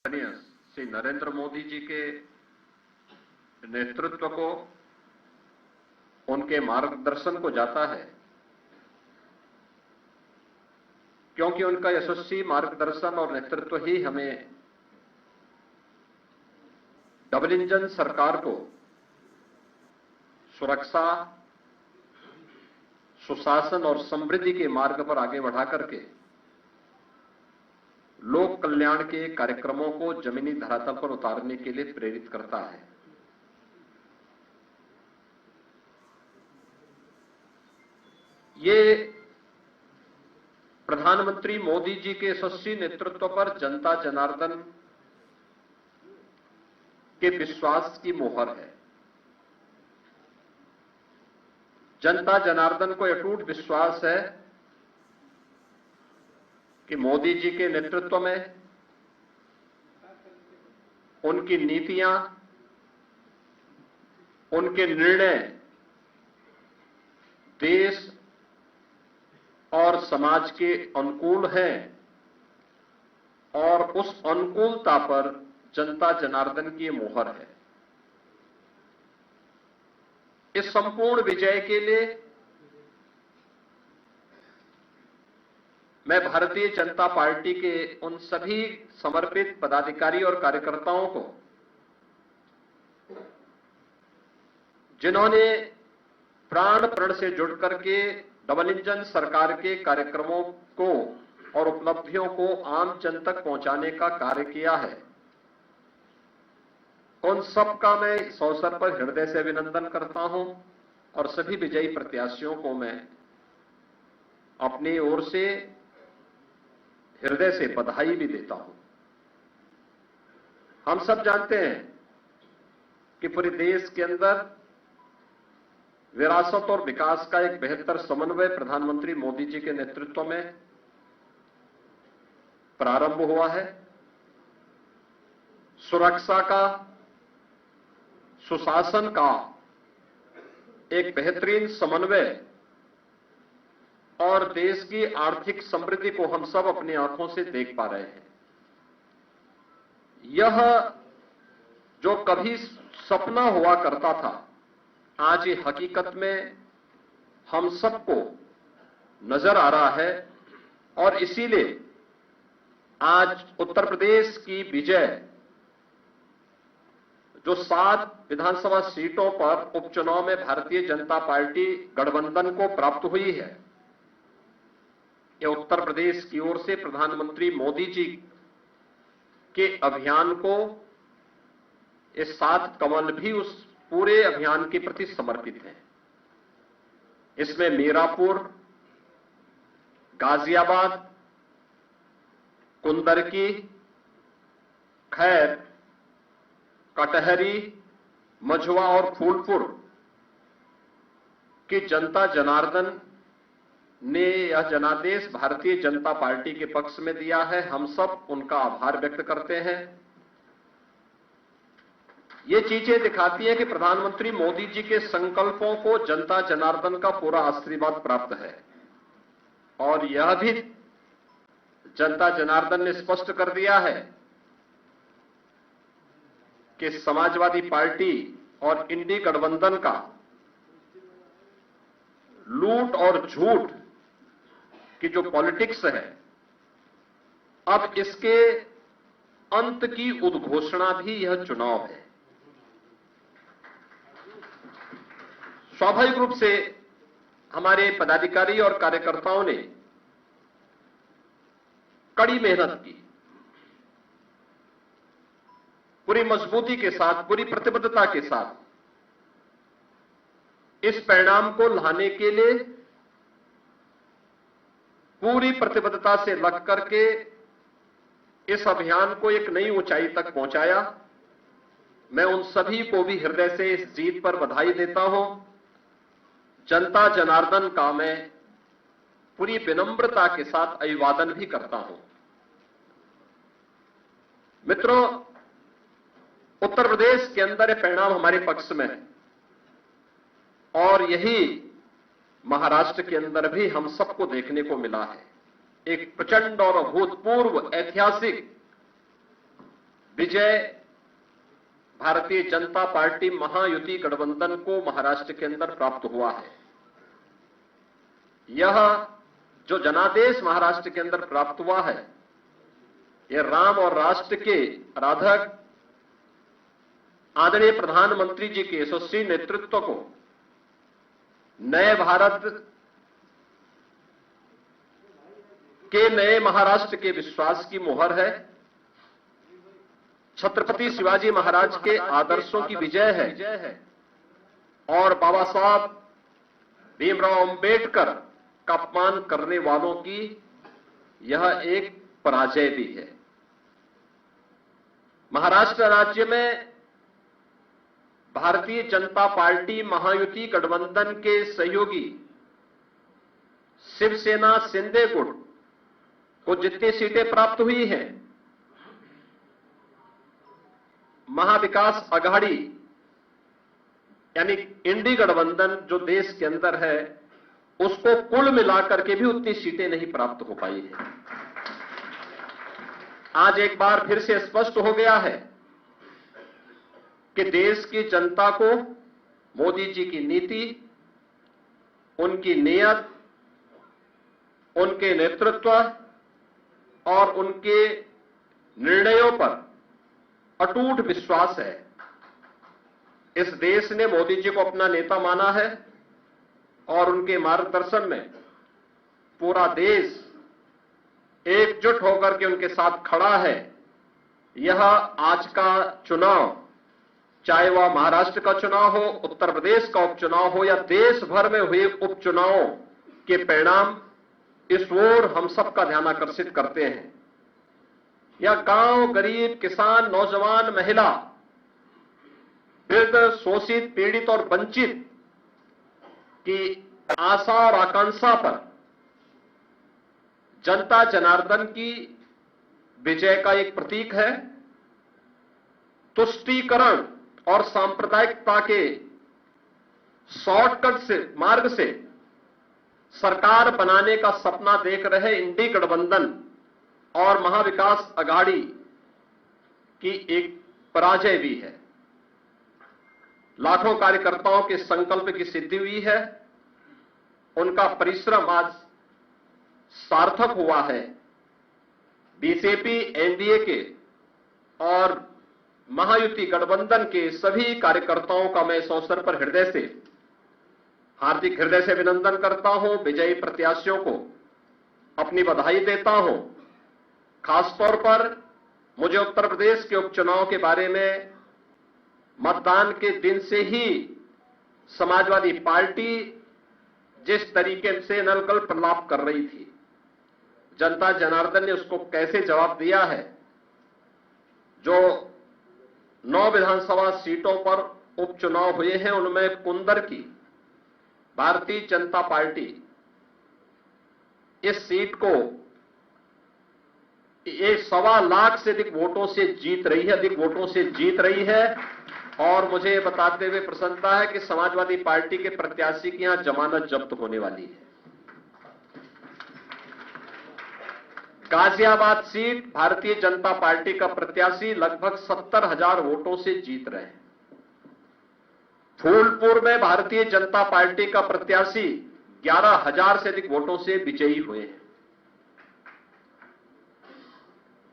श्री नरेंद्र मोदी जी के नेतृत्व को, उनके मार्गदर्शन को जाता है, क्योंकि उनका यशस्वी मार्गदर्शन और नेतृत्व ही हमें डबल इंजन सरकार को सुरक्षा, सुशासन और समृद्धि के मार्ग पर आगे बढ़ा करके लोक कल्याण के कार्यक्रमों को जमीनी धरातल पर उतारने के लिए प्रेरित करता है। ये प्रधानमंत्री मोदी जी के यशस्वी नेतृत्व पर जनता जनार्दन के विश्वास की मोहर है। जनता जनार्दन को अटूट विश्वास है कि मोदी जी के नेतृत्व में उनकी नीतियां, उनके निर्णय देश और समाज के अनुकूल हैं और उस अनुकूलता पर जनता जनार्दन की मोहर है। इस संपूर्ण विजय के लिए मैं भारतीय जनता पार्टी के उन सभी समर्पित पदाधिकारी और कार्यकर्ताओं को, जिन्होंने प्राण प्रण से जुड़ करके डबल इंजन सरकार के कार्यक्रमों को और उपलब्धियों को आम जन तक पहुंचाने का कार्य किया है, उन सबका मैं इस अवसर पर हृदय से अभिनंदन करता हूं और सभी विजयी प्रत्याशियों को मैं अपनी ओर से हृदय से बधाई भी देता हूं। हम सब जानते हैं कि पूरे देश के अंदर विरासत और विकास का एक बेहतर समन्वय प्रधानमंत्री मोदी जी के नेतृत्व में प्रारंभ हुआ है। सुरक्षा का, सुशासन का एक बेहतरीन समन्वय और देश की आर्थिक समृद्धि को हम सब अपनी आंखों से देख पा रहे हैं। यह जो कभी सपना हुआ करता था, आज ये हकीकत में हम सबको नजर आ रहा है और इसीलिए आज उत्तर प्रदेश की विजय जो 7 विधानसभा सीटों पर उपचुनाव में भारतीय जनता पार्टी गठबंधन को प्राप्त हुई है, यह उत्तर प्रदेश की ओर से प्रधानमंत्री मोदी जी के अभियान को, ये 7 कमल भी उस पूरे अभियान के प्रति समर्पित हैं। इसमें मीरापुर, गाजियाबाद, कुंदरकी, खैर, कटहरी, मझवा और फूलपुर की जनता जनार्दन ने यह जनादेश भारतीय जनता पार्टी के पक्ष में दिया है। हम सब उनका आभार व्यक्त करते हैं। ये चीजें दिखाती हैं कि प्रधानमंत्री मोदी जी के संकल्पों को जनता जनार्दन का पूरा आशीर्वाद प्राप्त है और यह भी जनता जनार्दन ने स्पष्ट कर दिया है कि समाजवादी पार्टी और इंडी गठबंधन का लूट और झूठ की जो पॉलिटिक्स है, अब इसके अंत की उद्घोषणा भी यह चुनाव है। स्वाभाविक रूप से हमारे पदाधिकारी और कार्यकर्ताओं ने कड़ी मेहनत की, पूरी मजबूती के साथ, पूरी प्रतिबद्धता के साथ इस परिणाम को लाने के लिए पूरी प्रतिबद्धता से लग करके इस अभियान को एक नई ऊंचाई तक पहुंचाया। मैं उन सभी को भी हृदय से इस जीत पर बधाई देता हूं। जनता जनार्दन का मैं पूरी विनम्रता के साथ अभिवादन भी करता हूं। मित्रों, उत्तर प्रदेश के अंदर ये परिणाम हमारे पक्ष में है और यही महाराष्ट्र के अंदर भी हम सबको देखने को मिला है। एक प्रचंड और अभूतपूर्व ऐतिहासिक विजय भारतीय जनता पार्टी महायुति गठबंधन को महाराष्ट्र के अंदर प्राप्त हुआ है। यह जो जनादेश महाराष्ट्र के अंदर प्राप्त हुआ है, यह राम और राष्ट्र के आराधक आदरणीय प्रधानमंत्री जी के यशस्वी नेतृत्व को नए भारत के नए महाराष्ट्र के विश्वास की मुहर है। छत्रपति शिवाजी महाराज के आदर्शों की विजय है और बाबा साहब भीमराव अंबेडकर का अपमान करने वालों की यह एक पराजय भी है। महाराष्ट्र राज्य में भारतीय जनता पार्टी महायुति गठबंधन के सहयोगी शिवसेना शिंदे गुट को जितनी सीटें प्राप्त हुई हैं, महाविकास आघाड़ी यानी इंडी गठबंधन जो देश के अंदर है, उसको कुल मिलाकर के भी उतनी सीटें नहीं प्राप्त हो पाई है। आज एक बार फिर से स्पष्ट हो गया है कि देश की जनता को मोदी जी की नीति, उनकी नीयत, उनके नेतृत्व और उनके निर्णयों पर अटूट विश्वास है। इस देश ने मोदी जी को अपना नेता माना है और उनके मार्गदर्शन में पूरा देश एकजुट होकर के उनके साथ खड़ा है। यह आज का चुनाव, चाहे वह महाराष्ट्र का चुनाव हो, उत्तर प्रदेश का उपचुनाव हो या देश भर में हुए उपचुनावों के परिणाम इस ओर हम सबका ध्यान आकर्षित करते हैं। यह गांव, गरीब, किसान, नौजवान, महिला, वृद्ध, शोषित, पीड़ित और वंचित की आशा और आकांक्षा पर जनता जनार्दन की विजय का एक प्रतीक है। तुष्टीकरण और सांप्रदायिकता के शॉर्टकट से मार्ग से सरकार बनाने का सपना देख रहे इंडी गठबंधन और महाविकास आघाड़ी की एक पराजय भी है। लाखों कार्यकर्ताओं के संकल्प की सिद्धि हुई है। उनका परिश्रम आज सार्थक हुआ है। बीजेपी, एनडीए के और महायुति गठबंधन के सभी कार्यकर्ताओं का मैं इस अवसर पर हार्दिक हृदय से अभिनंदन करता हूं। विजयी प्रत्याशियों को अपनी बधाई देता हूं। खासतौर पर मुझे उत्तर प्रदेश के उपचुनाव के बारे में मतदान के दिन से ही समाजवादी पार्टी जिस तरीके से नलकल प्रलाप कर रही थी, जनता जनार्दन ने उसको कैसे जवाब दिया है। जो 9 विधानसभा सीटों पर उपचुनाव हुए हैं, उनमें कुंदर की भारतीय जनता पार्टी इस सीट को 1.25 लाख से अधिक वोटों से जीत रही है और मुझे बताते हुए प्रसन्नता है कि समाजवादी पार्टी के प्रत्याशी की यहां जमानत जब्त होने वाली है। गाजियाबाद सीट भारतीय जनता पार्टी का प्रत्याशी लगभग 70,000 वोटों से जीत रहे हैं। फूलपुर में भारतीय जनता पार्टी का प्रत्याशी 11,000 से अधिक वोटों से विजयी हुए हैं।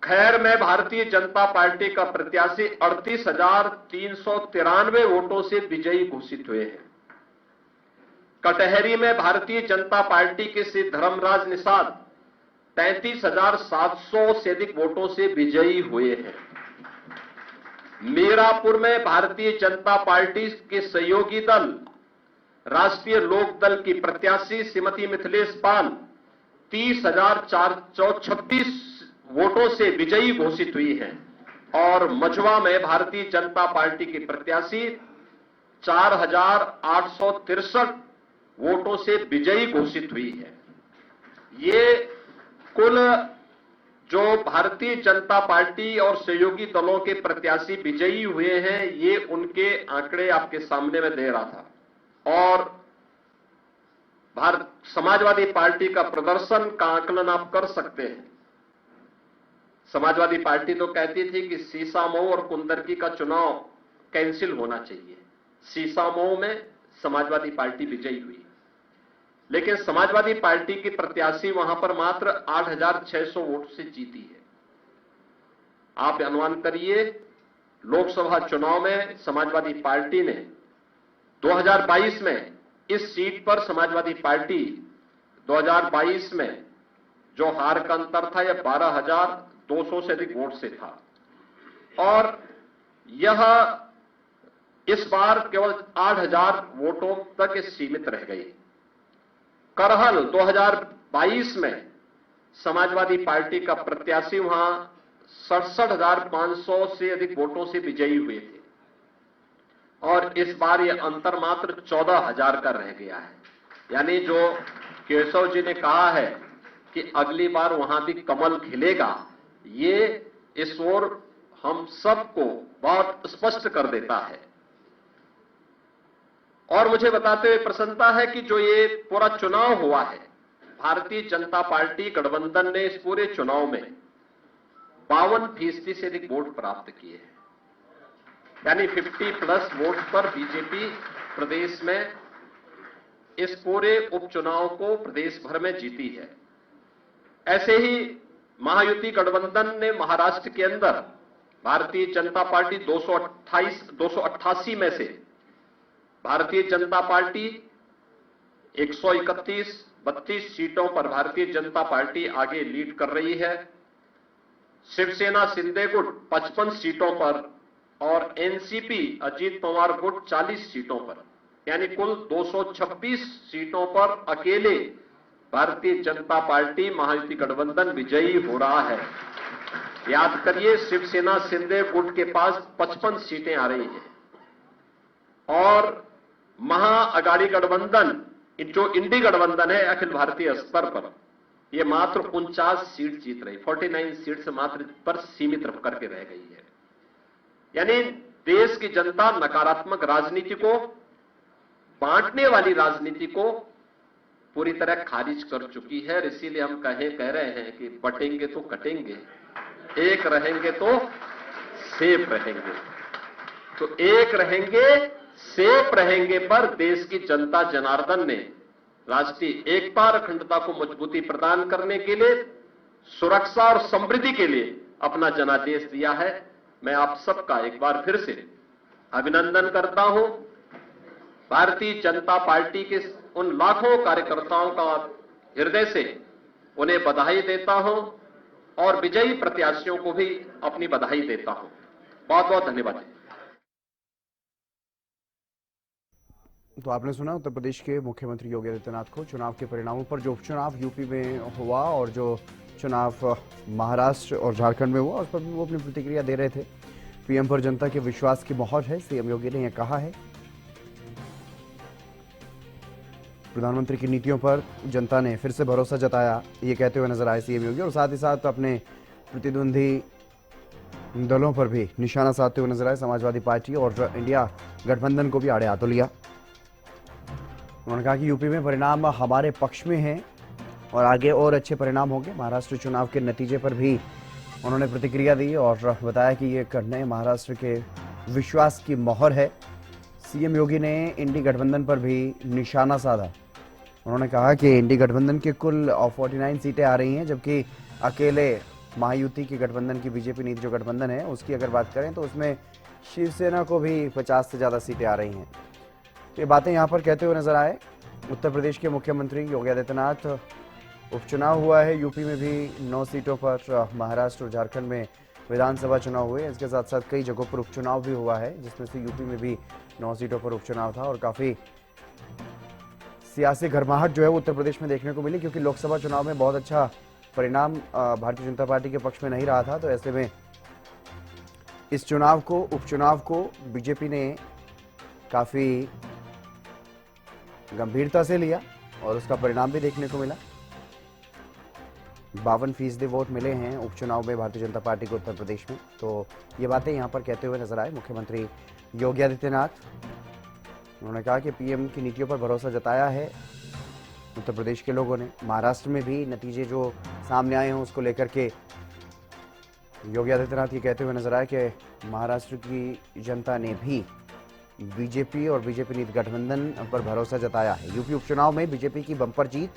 खैर में भारतीय जनता पार्टी का प्रत्याशी 38,393 वोटों से विजयी घोषित हुए हैं। कटहरी में भारतीय जनता पार्टी के श्री धर्मराज निषाद 33,700 से अधिक वोटों से विजयी हुए हैं। मीरापुर में भारतीय जनता पार्टी के सहयोगी दल राष्ट्रीय लोक दल की प्रत्याशी श्रीमती मिथिलेश पाल 30,436 वोटों से विजयी घोषित हुई है और मझवा में भारतीय जनता पार्टी की प्रत्याशी 4,863 वोटों से विजयी घोषित हुई है। ये कुल जो भारतीय जनता पार्टी और सहयोगी दलों के प्रत्याशी विजयी हुए हैं, ये उनके आंकड़े आपके सामने में दे रहा था। और समाजवादी पार्टी का प्रदर्शन का आकलन आप कर सकते हैं। समाजवादी पार्टी तो कहती थी कि सीसामऊ और कुंदरकी का चुनाव कैंसिल होना चाहिए। सीसामऊ में समाजवादी पार्टी विजयी हुई, लेकिन समाजवादी पार्टी की प्रत्याशी वहां पर मात्र 8,600 वोट से जीती है। आप अनुमान करिए, लोकसभा चुनाव में समाजवादी पार्टी ने 2022 में इस सीट पर समाजवादी पार्टी 2022 में जो हार का अंतर था यह 12,200 से अधिक वोट से था, और यह इस बार केवल 8,000 वोटों तक सीमित रह गई। करहल 2022 में समाजवादी पार्टी का प्रत्याशी वहां 67,500 से अधिक वोटों से विजयी हुए थे, और इस बार यह अंतर मात्र 14,000 का रह गया है। यानी जो केशव जी ने कहा है कि अगली बार वहां भी कमल खिलेगा, ये इस ओर हम सबको बहुत स्पष्ट कर देता है। और मुझे बताते हुए प्रसन्नता है कि जो ये पूरा चुनाव हुआ है, भारतीय जनता पार्टी गठबंधन ने इस पूरे चुनाव में 52% से अधिक वोट प्राप्त किए हैं। यानी 50+ वोट पर बीजेपी प्रदेश में इस पूरे उपचुनाव को प्रदेश भर में जीती है। ऐसे ही महायुति गठबंधन ने महाराष्ट्र के अंदर भारतीय जनता पार्टी 288 में से भारतीय जनता पार्टी 131-32 सीटों पर भारतीय जनता पार्टी आगे लीड कर रही है। शिवसेना शिंदे गुट 55 सीटों पर और एनसीपी अजीत पवार गुट 40 सीटों पर, यानी कुल 226 सीटों पर अकेले भारतीय जनता पार्टी महायुति गठबंधन विजयी हो रहा है। याद करिए, शिवसेना शिंदे गुट के पास 55 सीटें आ रही हैं, और महाअगाड़ी गठबंधन जो इंडी गठबंधन है अखिल भारतीय स्तर पर, यह मात्र 49 सीट जीत रही, 49 सीट से मात्र पर सीमित करके रह गई है। यानी देश की जनता नकारात्मक राजनीति को, बांटने वाली राजनीति को पूरी तरह खारिज कर चुकी है। इसीलिए हम कह रहे हैं कि बटेंगे तो कटेंगे, एक रहेंगे तो सेफ रहेंगे। तो एक रहेंगे, सेफ रहेंगे पर देश की जनता जनार्दन ने राष्ट्रीय एकता और अखंडता को मजबूती प्रदान करने के लिए, सुरक्षा और समृद्धि के लिए अपना जनादेश दिया है। मैं आप सबका एक बार फिर से अभिनंदन करता हूं। भारतीय जनता पार्टी के उन लाखों कार्यकर्ताओं का हृदय से उन्हें बधाई देता हूं, और विजयी प्रत्याशियों को भी अपनी बधाई देता हूं। बहुत बहुत धन्यवाद। तो आपने सुना उत्तर प्रदेश के मुख्यमंत्री योगी आदित्यनाथ को चुनाव के परिणामों पर, जो उपचुनाव यूपी में हुआ और जो चुनाव महाराष्ट्र और झारखंड में हुआ, उस पर भी वो अपनी प्रतिक्रिया दे रहे थे। पीएम पर जनता के विश्वास की मोहर है, सीएम योगी ने यह कहा है। प्रधानमंत्री की नीतियों पर जनता ने फिर से भरोसा जताया, ये कहते हुए नजर आए सीएम योगी, और साथ ही साथ अपने प्रतिद्वंदी दलों पर भी निशाना साधते हुए नजर आए। समाजवादी पार्टी और इंडिया गठबंधन को भी आड़े हाथों लिया। उन्होंने कहा कि यूपी में परिणाम हमारे पक्ष में हैं और आगे और अच्छे परिणाम होंगे। महाराष्ट्र चुनाव के नतीजे पर भी उन्होंने प्रतिक्रिया दी और बताया कि ये नए महाराष्ट्र के विश्वास की मोहर है। सीएम योगी ने इंडी गठबंधन पर भी निशाना साधा। उन्होंने कहा कि इंडी गठबंधन के कुल 49 सीटें आ रही हैं, जबकि अकेले महायुति की गठबंधन की बीजेपी नीति जो गठबंधन है उसकी अगर बात करें तो उसमें शिवसेना को भी 50 से ज़्यादा सीटें आ रही हैं। ये बातें यहां पर कहते हुए नजर आए उत्तर प्रदेश के मुख्यमंत्री योगी आदित्यनाथ। उपचुनाव हुआ है यूपी में भी 9 सीटों पर, महाराष्ट्र और झारखंड में विधानसभा चुनाव हुए। इसके साथ साथ कई जगहों पर उपचुनाव भी हुआ है, जिसमें से यूपी में भी 9 सीटों पर उपचुनाव था, और काफी सियासी गर्माहट जो है वो उत्तर प्रदेश में देखने को मिली, क्योंकि लोकसभा चुनाव में बहुत अच्छा परिणाम भारतीय जनता पार्टी के पक्ष में नहीं रहा था। तो ऐसे में इस चुनाव को, उपचुनाव को बीजेपी ने काफी गंभीरता से लिया और उसका परिणाम भी देखने को मिला। 52% वोट मिले हैं उपचुनाव में भारतीय जनता पार्टी को उत्तर प्रदेश में। तो ये बातें यहां पर कहते हुए नजर आए मुख्यमंत्री योगी आदित्यनाथ। उन्होंने कहा कि पीएम की नीतियों पर भरोसा जताया है उत्तर प्रदेश के लोगों ने। महाराष्ट्र में भी नतीजे जो सामने आए हैं उसको लेकर के योगी आदित्यनाथ ये कहते हुए नजर आए कि महाराष्ट्र की जनता ने भी बीजेपी और बीजेपी नीति गठबंधन पर भरोसा जताया है। यूपी उपचुनाव में बीजेपी की बम्पर जीत,